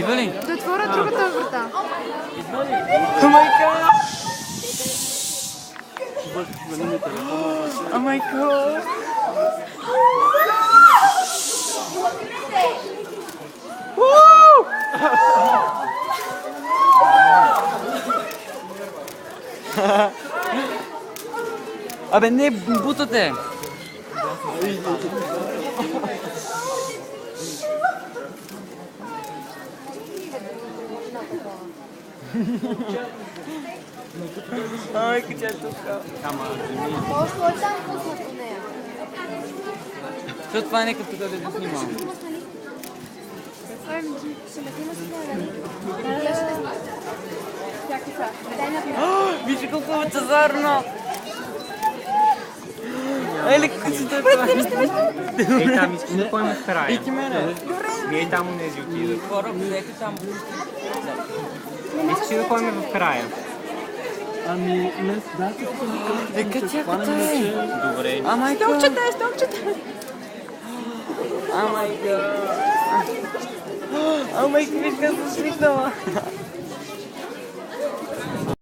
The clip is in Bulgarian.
Извали. Да отворя другата врата. О май гад! О май гад! Абе не, бутате! Ай, къде е тук? Може да там пуснат по нея. Защото това е нека тук да го снимам. Вижте колко е лъчезарно! Еле, какво си той това? Ей, там искаш да ходим в края. Ити мене! Ей, там унези отидат. Хора, гледайте там. Искаш да ходим в края. Ами, не, да, Дека чакате! Добре. О май гад! Стопчета! О май гад! О май гад, виж как се свикнала!